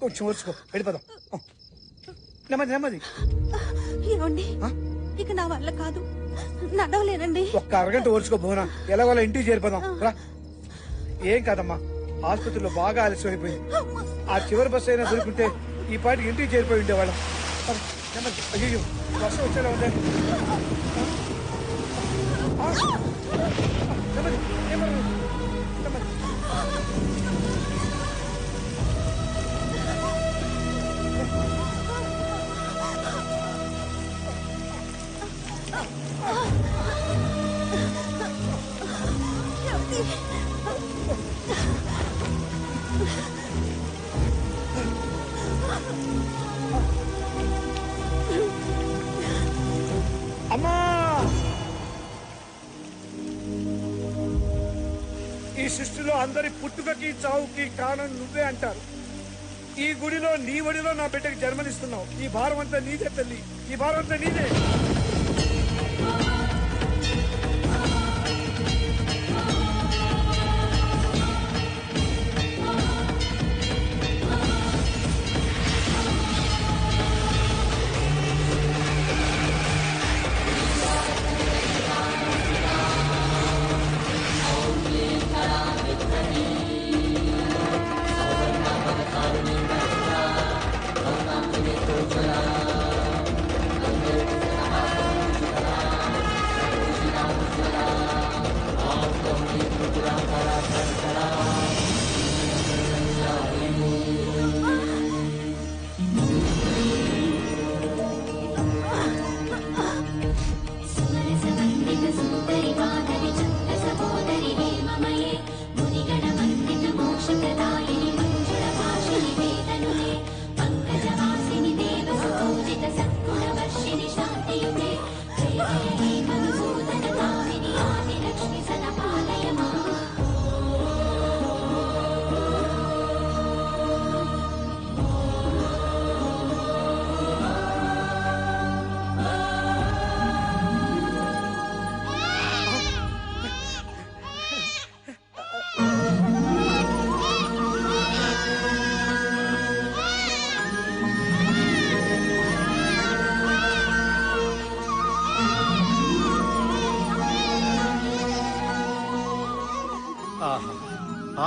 కొంచెం ఓర్చుకో, వెళ్ళిపోదాం. నెమ్మది నెమ్మది. ఏమండి, ఇక నా వల్ల కాదు, నడవలేనండి. ఒక్క అరగంట ఓర్చుకో భువన, ఎలాగోలా ఇంటికి చేరిపోదాం రా. ఏం కాదమ్మా, ఆసుపత్రిలో బాగా ఆలస్యం అయిపోయింది. ఆ చివరి బస్సు అయినా దొరుకుంటే ఈ పాటికి ఇంటికి చేరిపోయి ఉండేవాళ్ళం. నెమ్మది. అయ్యో, వర్షం వచ్చేలా ఉందే. నెమ్మది నెమ్మది నెమ్మది. అమ్మా, ఈ సృష్టిలో అందరి పుట్టుకకి చావుకి కారణం నువ్వే అంటారు. ఈ గుడిలో నీ ఒడిలో నా బిడ్డకి జన్మనిస్తున్నావు. ఈ భారం అంతా నీదే తల్లి, ఈ భారం అంతా నీదే.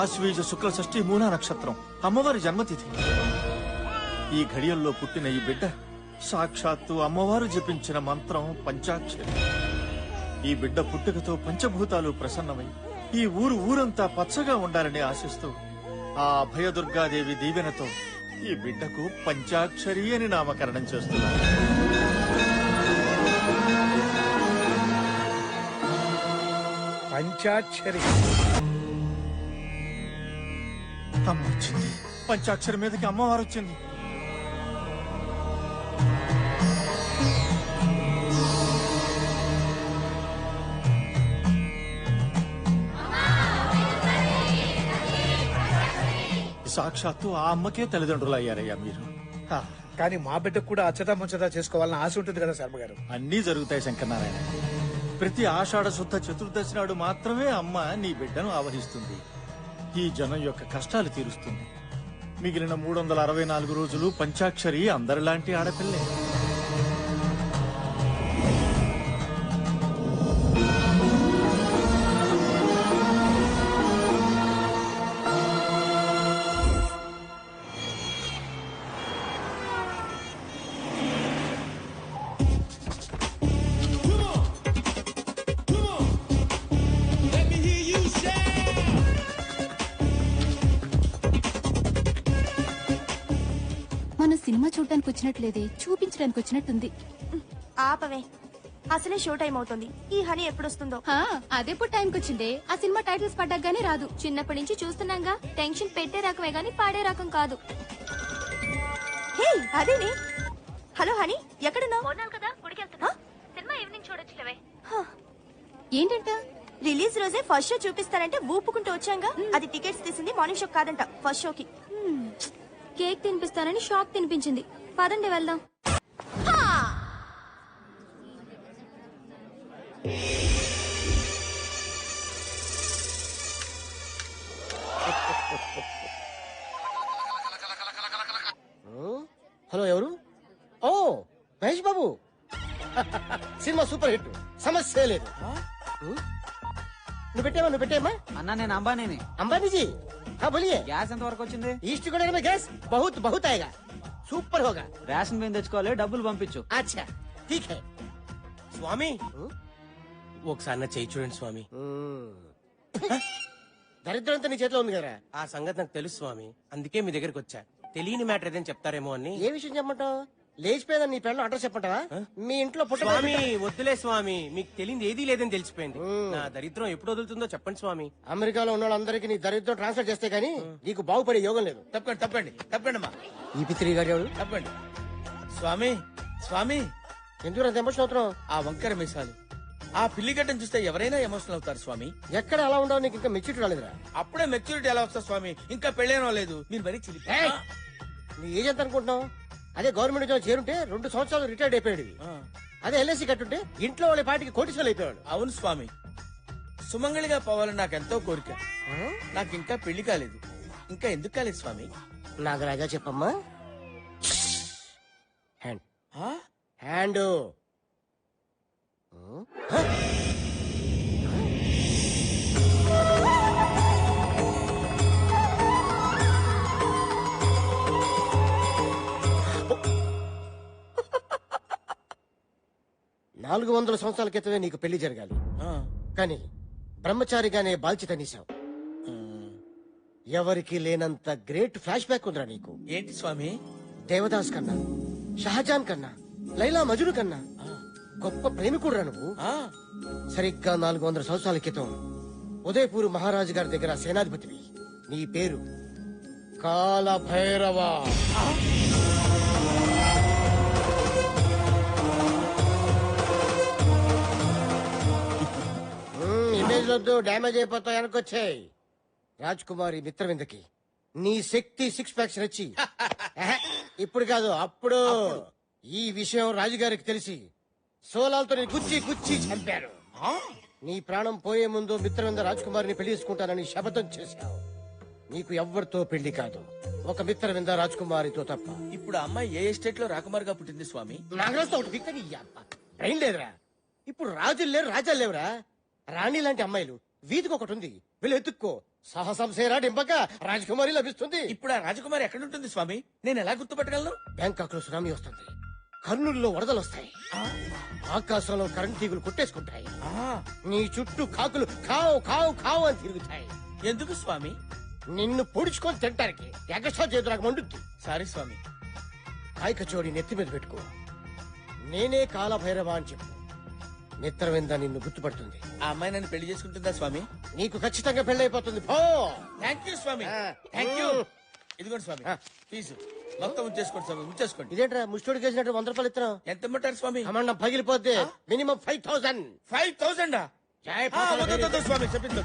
ఆశ్వీజ శుక్ల షష్ఠి మూలా నక్షత్రం, అమ్మవారి జన్మతిథి. ఈ ఘడియల్లో పుట్టిన ఈ బిడ్డ సాక్షాత్తు అమ్మవారు జపించిన మంత్రం పంచాక్షరి. ఈ బిడ్డ పుట్టుకతో పంచభూతాలు ప్రసన్నమై ఈ ఊరంతా పచ్చగా ఉండాలని ఆశిస్తూ ఆ అభయదుర్గాదేవి దీవెనతో ఈ బిడ్డకు పంచాక్షరి అని నామకరణం చేస్తున్నారు. పంచాక్షరి అమ్మ వచ్చింది. పంచాక్షరి మీదకి అమ్మవారు వచ్చింది. సాక్షాత్తు ఆ అమ్మకే తల్లిదండ్రులు అయ్యారయ్యా మీరు. కానీ మా బిడ్డకు కూడా అచ్చతా ముచ్చతా చేసుకోవాలని ఆశ ఉంటుంది కదా శర్మ గారు. అన్నీ జరుగుతాయి శంకరనారాయణ. ప్రతి ఆషాఢ శుద్ధ చతుర్దశి నాడు మాత్రమే అమ్మ నీ బిడ్డను ఆవహిస్తుంది. ఈ జనం యొక్క కష్టాలు తీరుస్తుంది. మిగిలిన 364 రోజులు పంచాక్షరి అందరిలాంటి ఆడపిల్లే. సినిమా చూడడానికి వచ్చినట్లేదే, చూపించడానికి వచ్చినట్టుంది. ఆపవే, అసలే షో టైం అవుతుంది. ఈ హనీ ఎప్పుడొస్తుందో. అదెప్పుడు టైంకి వచ్చిందే? ఆ సినిమా టైటిల్స్ పడ్డాగానే రాదు. చిన్నప్పటి నుంచి చూస్తున్నాగా. టెన్షన్ పెట్టే రకమే గాని పాడే రకం కాదు. హే అదేనే. హలో హనీ, ఎక్కడున్నావు? కదా గుడికి వెళ్తున్నా. సినిమా ఈవినింగ్ చూడొచ్చులేవే. ఏంటంట? రిలీజ్ రోజే ఫస్ట్ షో చూపిస్తారంటే ఊపుకుంటూ వచ్చాంగా. అది టికెట్స్ తీసింది మార్నింగ్ షో కాదంట, ఫస్ట్ షోకి. కేక్ తినిపిస్తానని షాక్ తినిపించింది. పదండి వెళ్దాం. సినిమా సూపర్ హిట్, సమస్య లేదు. నువ్వు పెట్టేమా అన్నా నేను అంబానీని. అంబానీజీ हाँ बोलिए. గ్యాస్ ఎంత వరకు వచ్చింది? ईस्ट कोरिया में गैस बहुत बहुत आएगा, సూపర్ होगा. రేషన్ బియ్యం తెచ్చుకోవాలి, డబ్బులు పంపించు. अच्छा ठीक है. స్వామి ఒకసారి నా చేయి చూడండి స్వామి. దరిద్రం అంతా నీ చేతిలో ఉంది కదా. ఆ సంగతి నాకు తెలుసు స్వామి, అందుకే మీ దగ్గరికి వచ్చా. తెలియని మ్యాటర్ ఏదైనా చెప్తారేమో అని. ఏ విషయం చెప్పమంటావు? లేచిపోయిందని నీ పెళ్ళం అడ్రస్ చెప్పంటావా? మీ ఇంట్లో పుట్ట స్వామి వద్దులే స్వామి, మీకు తెలియదు ఏదీ లేదని తెలిసిపోయింది. నా దరిద్రం ఎప్పుడు వదులుతుందో చెప్పండి స్వామి. అమెరికాలో ఉన్న వాళ్ళందరికీ నీ దరిద్రం ట్రాన్స్ఫర్ చేస్తే గానీ నీకు బాగుపడే యోగం లేదు. తప్పండి తప్పండి తప్పండి అమ్మా, ఈ పిత్రి గారు ఎవరు? తప్పండి. స్వామి స్వామి, ఎందుకు అంత ఎమోషన్ అవుతున్నావు? ఆ వంకర మీసాలు, ఆ పిల్లిగడ్డను చూస్తే ఎవరైనా ఎమోషనల్ అవుతారు స్వామి. ఎక్కడ అలా ఉండవు, నీకు ఇంకా మెచ్యూరిటీ రాలేదురా. అప్పుడే మెచ్యూరిటీ ఎలా వస్తుంది స్వామి? ఇంకా పెళ్ళేనో లేదు, మీరు మరీ చిలిపి. ఏయ్! నీ ఏజ్ ఎంత అనుకుంటున్నావు? అదే గవర్నమెంట్ ఉద్యోగం చేరుంటే 2 సంవత్సరాలు రిటైర్డ్ అయిపోయాడు. అదే ఎల్ఐసి కట్టుంటే ఇంట్లో వాళ్ళ పాటికి కోటీశ్వరులు అయిపోయాడు. అవును స్వామి, సుమంగళిగా పోవాలని నాకు ఎంతో కోరిక. నాకు ఇంకా పెళ్లి కాలేదు, ఇంకా ఎందుకు కాలేదు స్వామి? నాగరాజా చెప్పమ్మా. హ్యాండ్ ఆ? హ్యాండ్. నాలుగు 400 సంవత్సరాల క్రితమే నీకు పెళ్లి జరగాలి, ఆ. కానీ బ్రహ్మచారిగానే బాల్చిత నీసావు. ఎవరికి లేనంత గ్రేట్ ఫ్లాష్ బ్యాక్ ఉందిరా నీకు. ఏంటి స్వామి? దేవదాస్ కన్నా, షహజాన్ కన్నా, లైలా మజును కన్నా గొప్ప ప్రేమికుడురా నువ్వు. ఆ. సరిగ్గా 400 సంవత్సరాల క్రితం ఉదయపూర్ మహారాజు గారి దగ్గర సేనాధిపతివి. నీ పేరు కాల భైరవ. ఇమేజ్ వద్దు, డ్యామేజ్ అయిపోతాయి. వెనకొచ్చాయి. రాజ్ కుమారి మిత్రవిందకి నీ శక్తి 6 ప్యాక్స్ నచ్చి ఎహె, ఇప్పుడు కాదు అప్పుడు ఈ విషయం రాజుగారికి తెలిసి సోలాలతో నీ గుచ్చి గుచ్చి చంపారు. నీ ప్రాణం పోయే ముందు మిత్రవింద రాజ్ కుమారిని పెళ్లి చేసుకుంటానని శపథం చేశావు. నీకు ఎవ్వరితో పెళ్లి కాదు, ఒక మిత్రవింద రాజ్ కుమారితో తప్ప. ఇప్పుడు ఆ అమ్మాయి ఏ ఎస్టేట్ లో రాకుమారుగా పుట్టింది స్వామి? నాగరాజుతో ఒకటి పిక్కని ట్రైన్ లేదురా. ఇప్పుడు రాజులు లేరు, రాజాలు లేవురా. రాణి లాంటి అమ్మాయిలు వీధికి ఒకటి ఉంది, వీళ్ళు ఎత్తుక్కో. సాహసం సేరా డింపక రాజకుమారి లభిస్తుంది. ఇప్పుడు ఆ రాజకుమారి ఎక్కడుంటుంది స్వామి? నేను ఎలా గుర్తుపట్టగలను? బ్యాంకాక్ లో సునామీ వస్తుంది, కర్నూలులో వరదలు వస్తాయి, ఆకాశంలో కరెంట్ తీగులు కొట్టేసుకుంటాయి, నీ చుట్టూ కాకులు కావు కావు కావు అని తిరుగుతాయి. ఎందుకు స్వామి? నిన్ను పొడుచుకొని తింటానికి ఎగస్ట్రా చేతులకు మండుద్ది. సారీ స్వామి. కాయ కచోడి నెత్తి మీద పెట్టుకో, నేనే కాలభైరవ అని చెప్పు. మిత్రవింద నిన్ను గుర్తుపడుతుంది. ఆ అమ్మాయి నన్ను పెళ్లి చేసుకుంటుందా స్వామి? నీకు ఖచ్చితంగా పెళ్ళైపోతుంది. పో. థ్యాంక్ యూ స్వామి, థ్యాంక్ యూ. ఇదిగోండి స్వామి ఫీజు మొత్తం ఉంచేసుకోండి స్వామి, ఉంచేసుకోండి. ఇదేంట్రా ముష్టోడు చేసినట్టు 100 రూపాయలు ఇస్తున్నావు? ఎంత ఇమ్మంటారు స్వామి? అమ్మండం పగిలిపోద్ది. మినిమం 5000. 5000 స్వామి చెప్పింది.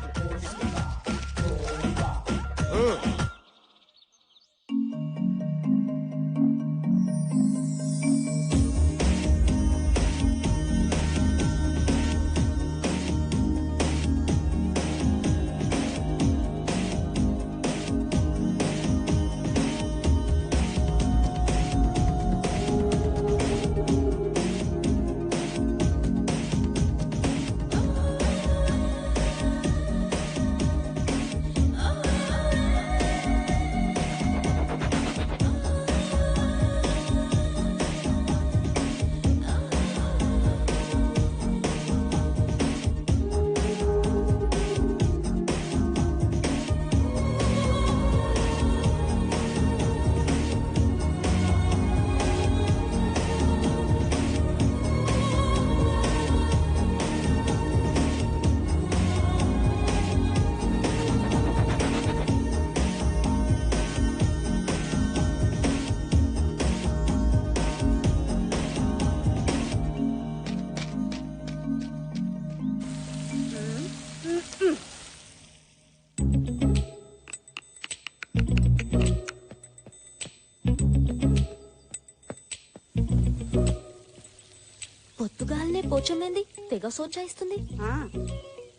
పొద్దుగాలనే పోచమ్మేంది తెగ సోచాయిస్తుంది.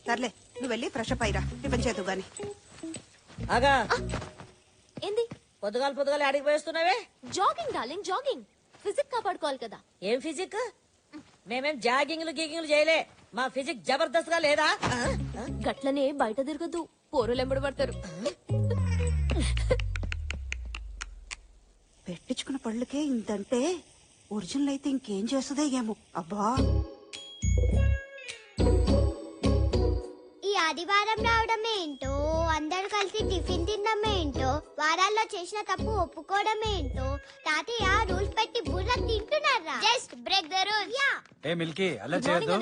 సర్లే నువ్వు వెళ్ళి ఫ్రెష్ అప్ అయ్యిరా, టిఫిన్ చేతు గాని. ఆగా ఏంది పొద్దుగాల ఆడికి పోయేస్తున్నావే? Jogging darling, jogging. ఫిజిక్ కాపాడుకోవాలి కదా. ఏం ఫిజిక్? మేమేం జాగింగ్లు గీగింగ్లు చేయలే మా ఫిజిక్ జబర్దస్త్ గా లేదా గట్లనే బయట తిరగదు పోరులు ఎంబడి పడతారు. పెట్టించుకున్న పళ్ళకే ఇంతంటే ఒరిజినల్ అయితే ఇంకేం చేస్తుందో ఏమో. అబ్బా ఈ ఆదివారం రావడం ఏంటో, అందరు కలిసి టిఫిన్ తినడం ఏంటో, వారాల్లో చేసిన తప్పు ఒప్పుకోవడం ఏంటో, తాతయ్య రూల్స్ పెట్టి బుర్ర తింటున్నారా? Just break the rules. Yeah A Milky అలా చేయొద్దు.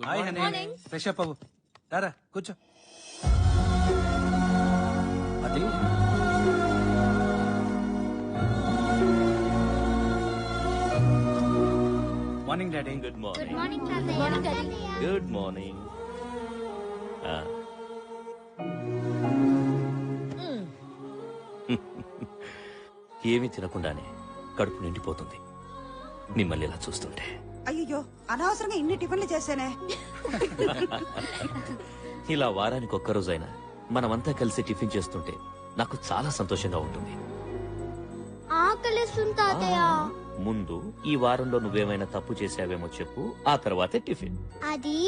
హాయ్ హనీ, ఫ్రెష్ అప్ అవ్వు. రారా కూర్చో. అది morning daddy. Good good morning తాతయ్య. Good morning. ఏమీ తినకుండానే కడుపు నిండిపోతుంది మిమ్మల్ని ఇలా చూస్తుంటే. అయ్యో అనవసరంగా ఇన్ని టిఫిన్లు చేశానే. ఇలా వారానికి ఒక్కరోజైనా మనమంతా కలిసి టిఫిన్ చేస్తుంటే నాకు చాలా సంతోషంగా ఉంటుంది. ఆకలిస్తుంది తాతయ్య. ముందు ఈ వారంలో నువ్వేమైనా తప్పు చేసావేమో చెప్పు, ఆ తర్వాతే టిఫిన్. అది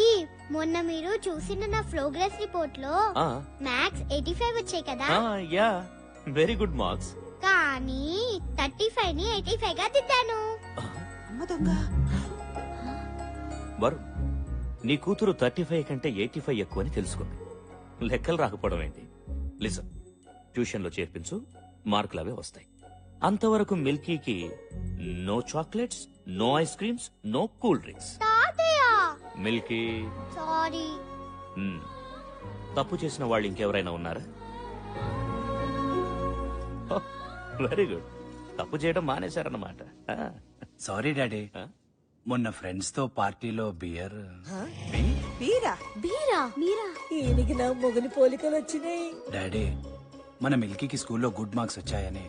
మొన్న మీరు చూసిన నా ప్రోగ్రెస్ రిపోర్ట్ లో ఆ, మ్యాథ్స్ 85 వచ్చాయి కదా. Yeah, very good marks. కానీ 35 ని 85 గా దిద్దాను. అమ్మ దొంగ. వరు, నీ కూతురు 35 కంటే 85 ఎక్కువని తెలుసుకుంది. లెక్కలు రాకపోవడం ఏంటి? లిసన్, ట్యూషన్ లో చేర్పించు, మార్కులు అవే వస్తాయి. అంతవరకు మిల్కీకి no chocolates, no ice creams, no cool drinks. తాతయ్య మిల్కీ, సారీ. తప్పు చేసిన వాళ్ళు ఇంకెవరైనా ఉన్నారా? వెరీ గుడ్, తప్పు చేయడం మానేశారన్నమాట. సారీ డాడీ, మొన్న ఫ్రెండ్స్ తో పార్టీలో బియర్. బీరా బీరా మీరా ఈయనకి నా మొగని పోలికలు వచ్చినాయి. డాడీ, మన మిల్కీకి స్కూల్లో గుడ్ మార్క్స్ వచ్చాయని,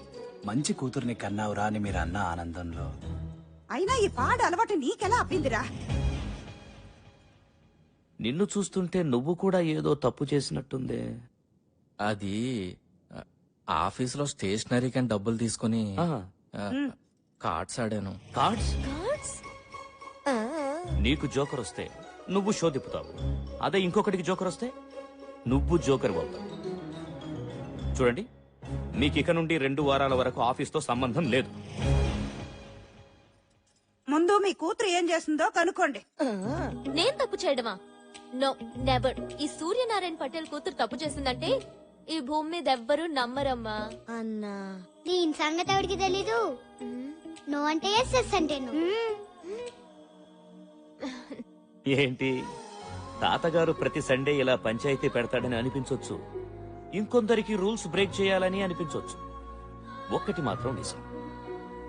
మంచి కూతుర్ని కన్నావురా అని మీరు అన్న ఆనందంలో. అయినా ఈ పాడు అలవాటు నీకెలా అప్పిందిరా? నిన్ను చూస్తుంటే నువ్వు కూడా ఏదో తప్పు చేసినట్టుందే. అది ఆఫీసులో స్టేషనరీ కానీ డబ్బులు తీసుకుని కార్డ్స్ ఆడాను. కార్డ్స్? నీకు జోకర్ వస్తే నువ్వు షో తిప్పుతావు, అదే ఇంకొకటికి జోకర్ వస్తే నువ్వు జోకర్ అవుతావు. చూడండి, మీకు ఇక నుండి 2 వారాల వరకు ఆఫీస్తో సంబంధం లేదు. ముందు మీ కూతురు ఏం చేస్తుందో కనుక్కోండి. నేను తప్పు చేయడమా? No, never. ఈ సూర్యనారాయణ పటేల్ కూతురు తప్పు చేసిందంటే ఈ భూమి మీద ఎవ్వరూ నమ్మరమ్మా. అన్నా దీని సంగతి ఎవరికి తెలీదు. నో అంటే ఎస్, ఎస్ అంటే నో. ఏంటి, తాతగారు ప్రతి సండే ఇలా పంచాయతీ పెడతాడని అనిపించొచ్చు, ఇంకొందరికి రూల్స్ బ్రేక్ చేయాలని అనిపించొచ్చు. ఒక్కటి మాత్రం నిజం,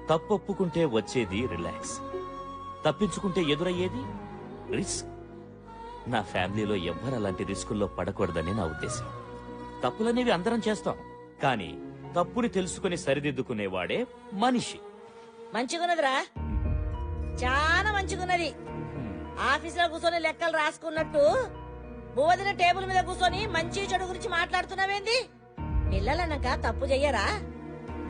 తప్పొప్పుకుంటే వచ్చేది రిలాక్స్, తప్పించుకుంటే ఎదురయ్యేది రిస్క్. నా ఫ్యామిలీలో ఎవ్వరు అలాంటి రిస్కుల్లో పడకూడదని నా ఉద్దేశం. తప్పులనేవి అందరం చేస్తాం, కానీ తప్పుని తెలుసుకుని సరిదిద్దుకునేవాడే మనిషి. మంచిగున్నదిరా, చాలా మంచిగున్నది. ఆఫీసులో కూర్చొని లెక్కలు రాసుకున్నట్టు బోధిన టేబుల్ మీద కూర్చొని మంచి చెడు గురించి మాట్లాడుతున్నావేంది? పిల్లలన్నాక తప్పు చెయ్యరా?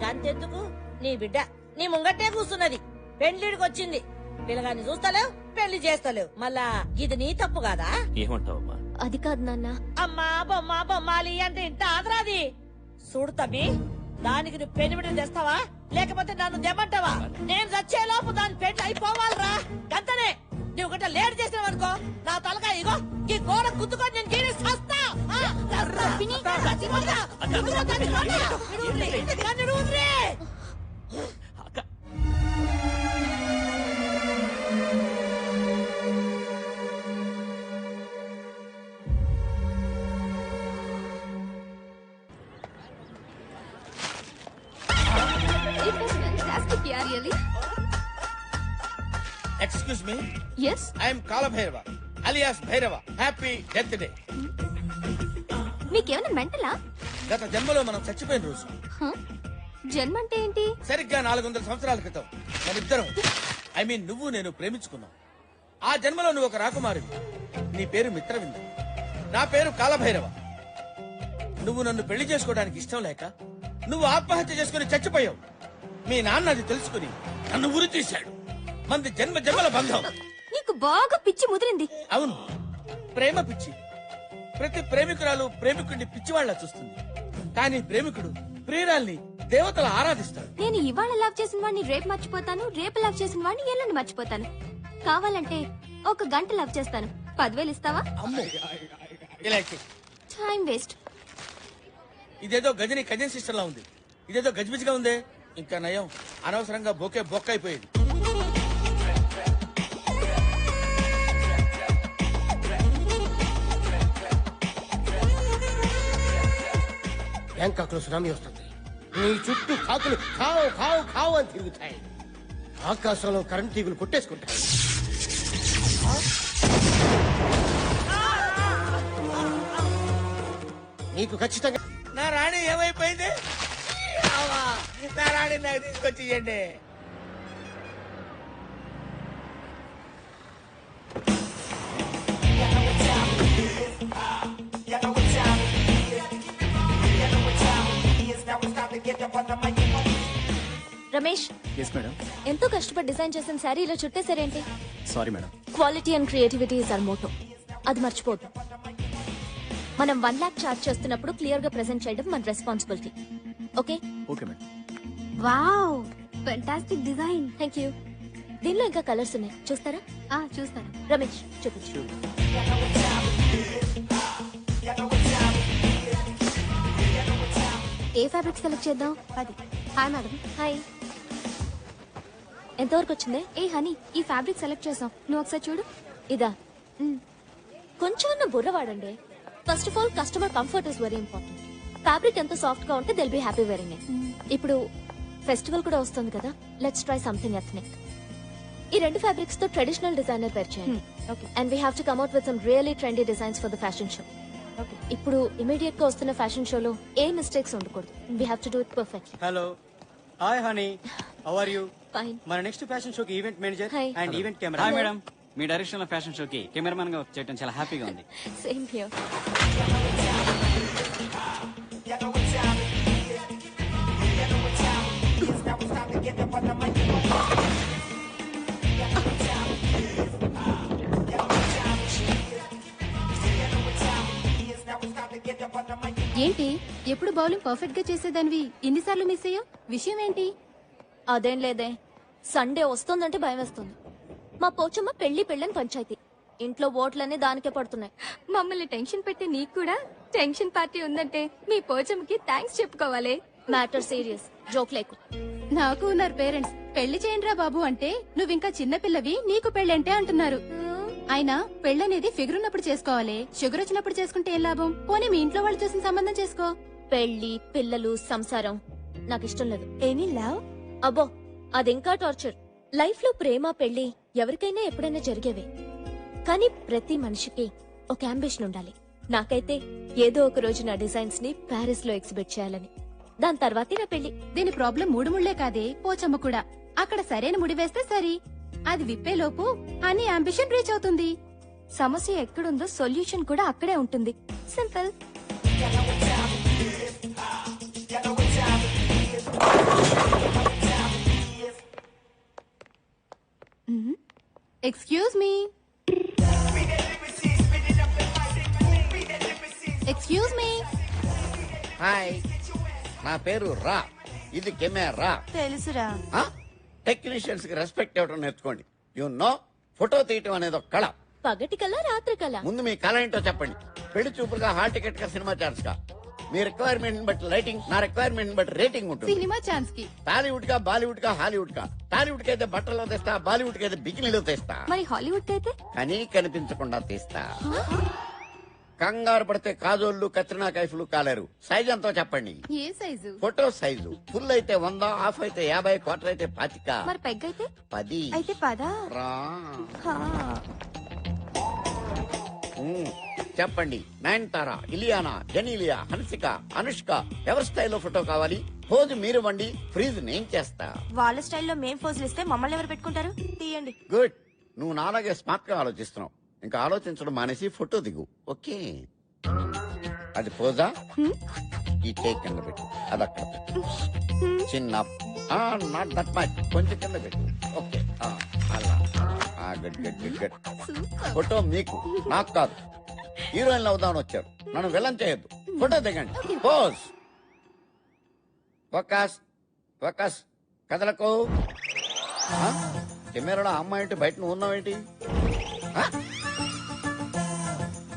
గంతెందుకు, నీ బిడ్డ నీ ముంగట్టే కూర్చున్నది, పెళ్లిడికి వచ్చింది. పిల్లగాన్ని చూస్తలేవు, పెళ్లి చేస్తలేవు, మళ్ళా ఇది నీ తప్పు కాదా? ఏమంటావమ్మా? అది కాదు నాన్న. అమ్మా బొమ్మ బొమ్మాలి అంటే ఇంత ఆదరాది. చూడు తమ్మి, దానికి నువ్వు పెళ్లి తెస్తావా లేకపోతే నన్ను తెమ్మంటావా? నేను చచ్చేలోపు దాని పెళ్లి అయిపోవాలరా, గంతనే. నువ్వు గట్ట లేట్ చేసినావనుకో నా తలగా ఇగో ఈ గోడ గుద్దుకొని నేను గీరి చస్తా. Excuse me. Yes? I am Kalabhairava alias Bhairava. Happy death day. నీకేమైనా మెంటలా? గత జన్మలో మనం చచ్చిపోయిన రోజు. జన్మ అంటే ఏంటి? సరిగ్గా 400 సంవత్సరాల క్రితం మనిద్దరం, ఐ మీన్ నువ్వు నేను ప్రేమించుకున్నాం. ఆ జన్మలో నువ్వు ఒక రాకుమారివి. నీ పేరు మిత్రవింద, నా పేరు కాలభైరవ. నువ్వు నన్ను పెళ్లి చేసుకోవడానికి ఇష్టం లేక నువ్వు ఆత్మహత్య చేసుకుని చచ్చిపోయావు. మీ నాన్న అది తెలుసుకుని నన్ను ఉరి తీశాడు. మంది జన్మ జన్మల బంధం. నీకు బాగా పిచ్చి ముదిరింది. అవును, ప్రేమ పిచ్చి. ప్రతి ప్రేమికురాలు ప్రేమికుడిని పిచ్చివాళ్లా చూస్తుంది, కానీ ప్రేమికుడు ప్రియురాల్ని దేవతలు ఆరాధిస్తాడు. నేను ఇవాళ లవ్ చేసిన వాడిని రేపు మర్చిపోతాను, రేపు లవ్ చేసిన వాడిని ఎల్లుండి మర్చిపోతాను. కావాలంటే 1 గంట లవ్ చేస్తాను. 10,000 ఇస్తావా? అమ్మో, ఇలా ఇచ్చేయ్. Time waste. ఇదేదో గజని కజిన్ సిస్టర్ లా ఉంది, ఇదేదో గజిబిజిగా ఉందే. ఇంకా నయం, అనవసరంగా బొకే బొక్క అయిపోయేది. బ్యాంకాక్ లో సునామీ వస్తుంది. నీ చుట్టూ కాకులు కావు కావు కావు అని తిరుగుతాయి. ఆకాశంలో కరెంట్ తీగులు కొట్టేసుకుంటాయి. నీకు ఖచ్చితంగా నా రాణి ఏమైపోయింది? అవ్వా, నా రాణి నాకు తీసుకొచ్చి ఇయ్యండి. Ramesh, yes madam. ఎంతో కష్టపడి డిజైన్ చేసిన శారీ ఇలా చుట్టేసారేంటి? Sorry madam. Quality and creativity is our motto. అది మర్చిపోద్దు. మనం 1 lakh చార్జ్ చేస్తున్నప్పుడు క్లియర్ గా ప్రెజెంట్ చేయడం మన responsibility. Okay? Okay madam. Wow, fantastic design. Thank you. దీనిలో ఇంకా కలర్స్ ఉన్నాయి, చూస్తారా? చూస్తాను. రమేష్ చూపించు. ఏ ఫ్యాబ్రిక్ సెలెక్ట్ చేద్దాం? 10. Hi madam. హాయ్. ఎంతవరకు వచ్చింది? ఏ హనీ, ఈ ఫ్యాబ్రిక్ సెలెక్ట్ చేసాం. నువ్వు ఒకసారి చూడు. ఇదా? కొంచెం బుర్ర వాడండి. First of all customer comfort is very important. Fabric ఎంత సాఫ్ట్ గా ఉంటే they'll be happy wearing it. ఇప్పుడు ఫెస్టివల్ కూడా వస్తుంది కదా, లెట్స్ ట్రై సంథింగ్ ఎథ్నిక్. ఈ 2 ఫ్యాబ్రిక్స్ తో ట్రెడిషనల్ డిజైనర్ పేర్ చేయండి. And we have to come out with some really trendy designs for the fashion show. ఇప్పుడు ఇమీడియట్ గా వస్తున్న ఫ్యాషన్ షోలో ఏ మిస్టేక్స్ ఉండకూడదు. We have to do it perfectly. Hello, hi honey, how are you? Fine. మన next fashion షోకి event manager Hi. And event camera. Hi madam, మీ direction లో ఫ్యాషన్ షోకి కెమెరామెన్ గా చేయడం చాలా హ్యాపీగా ఉంది. Same here. ఏంటి, ఎప్పుడు బౌలింగ్ పర్ఫెక్ట్ గా చేసేదానివి ఇన్నిసార్లు మిస్ అయ్యా? విషయం ఏంటి? అదేం లేదే, సండే వస్తుందంటే భయం వేస్తుంది. మా పోచమ్మ పెళ్లని పంచాయతీ. ఇంట్లో ఓట్లన్నీ దానికే పడుతున్నాయి. మమ్మల్ని టెన్షన్ పెట్టి నీకు కూడా టెన్షన్ పార్టీ ఉందంటే మీ పోచమ్మకి థ్యాంక్స్ చెప్పుకోవాలి. మ్యాటర్ సీరియస్, జోక్ లేకు. నాకు ఉన్నారు పేరెంట్స్. పెళ్లి చేయండిరా బాబు అంటే నువ్వింకా చిన్నపిల్లవి, నీకు పెళ్ళంటే అంటున్నారు. అయినా పెళ్ళనేది ఫిగర్ ఉన్నప్పుడు చేసుకోవాలి, షుగర్ వచ్చినప్పుడు చేసుకుంటే ఏం లాభం? పోనీ మీ ఇంట్లో వాళ్ళు చూసిన సంబంధం చేసుకో. పెళ్లి, పిల్లలు, సంసారం నాకు ఇష్టం లేదు. Any love? అబ్బో, అదింకా టార్చర్. లైఫ్ లో ప్రేమ, పెళ్లి ఎవరికైనా ఎప్పుడైనా జరిగేవే. కానీ ప్రతి మనిషికి ఒక అంబిషన్ ఉండాలి. నాకైతే ఏదో ఒక రోజు నా డిజైన్స్ ని ప్యారిస్ లో ఎగ్జిబిట్ చేయాలని. దాని తర్వాతే నా పెళ్లి. దీని ప్రాబ్లం 3 ముళ్లే కాదే, పోచమ్మ కూడా. అక్కడ సరైన ముడి వేస్తే సరి, అది విప్పేలోపు అని అంబిషన్ రీచ్ అవుతుంది. సమస్య ఎక్కడుందో సొల్యూషన్ కూడా అక్కడే ఉంటుంది. Simple. Excuse me. Excuse me. Hi, నా పేరు రా. ఇది కెమెరా. తెలుసురా. టెక్నీషియన్స్ కి రెస్పెక్ట్ ఇవ్వడం నేర్చుకోండి. నో ఫోటో తీయటం అనేది ఒక కళ. పగటి కళ, రాత్రి కళ. ముందు మీ కళ ఏంటో చెప్పండి. పెళ్లి చూపులుగా, హాల్ టికెట్ గా, సినిమా ఛాన్స్ గా. మీ రిక్వైర్మెంట్ బట్టి లైటింగ్, నా రిక్వైర్మెంట్ బట్టి రేటింగ్ ఉంటుంది. సినిమా ఛాన్స్ కి టాలీవుడ్ గా, బాలీవుడ్ గా, హాలీవుడ్ గా. టాలీవుడ్ కి అయితే బట్టల్లో తెస్తా, బాలీవుడ్ కి అయితే బికినీలో తెస్తా. మరి హాలీవుడ్ అయితే కానీ కనిపించకుండా తీస్తా. కంగారు పడితే కాజోళ్లు, కత్రినా కైఫ్లు కాలేరు. సైజ్ ఎంతో చెప్పండి. ఏ సైజు? Photo size. ఫుల్ అయితే 100, హాఫ్ అయితే 50, క్వార్టర్ అయితే 25. మరి పెగ్ అయితే 10. అయితే 10. రా. చెప్పండి. నయనతార, ఇలియానా, జెనీలియా, హన్సిక, అనుష్క ఎవరి స్టైల్లో ఫోటో కావాలి? పోజు మీరు వండి, ఫ్రీజ్ నేను చేస్తా. వాళ్ళ స్టైల్లో మేం ఫోజులు ఇస్తే మమ్మల్ని ఎవరు పెట్టుకుంటారు? తీయండి. గుడ్. నువ్వు నాలాగే స్మార్ట్ గా ఆలోచిస్తున్నావు. ఇంకా ఆలోచించడం మానేసి ఫోటో దిగు. ఓకే, అది పోజా. ఈ టేక్ కింద పెట్టు, అది అక్కడ పెట్టు. చిన్న నాట్ దట్ మచ్, కొంచెం కింద పెట్టు. ఓకే, అలా. Good good good good photo మీకు నాకు కాదు. హీరోయిన్ అవుదామని వచ్చారు, నన్ను విలన్ చేయొద్దు. ఫోటో దిగండి. పోజ్. Focus focus. కదలకు. ఆ? కెమెరాలో అమ్మాయి ఏంటి, బయట నువ్వు ఉన్నావేంటి? ఆ?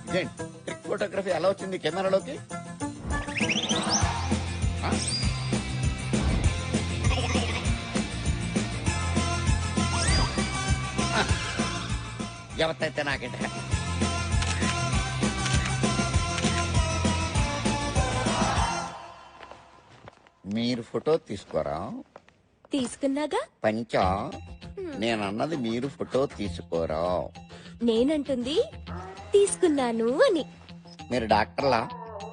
ఇదేంటి ట్రిక్ ఫోటోగ్రఫీ ఎలా వచ్చింది కెమెరాలోకి? ఆ? ఎవరైతే నాకేంట. మీరు ఫోటో తీసుకోరా? తీసుకున్నాగా. పంచా నేనన్నది మీరు ఫోటో తీసుకోరా. నేనంటుంది తీసుకున్నాను అని. మీరు డాక్టర్లా?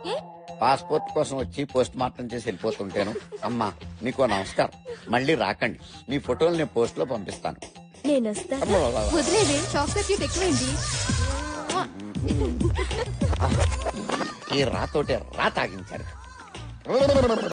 ఏ? పాస్పోర్ట్ కోసం వచ్చి పోస్ట్ మార్టం చేసి వెళ్ళిపోతుంటాను. అమ్మా మీకు నమస్కారం, మళ్ళీ రాకండి. మీ ఫోటోలు నేను పోస్ట్ లో పంపిస్తాను. నేను వస్తా. వదిలేదే చాక్లెట్ ఎక్కువైంది. ఈ రాతోటే రా తాగించారు.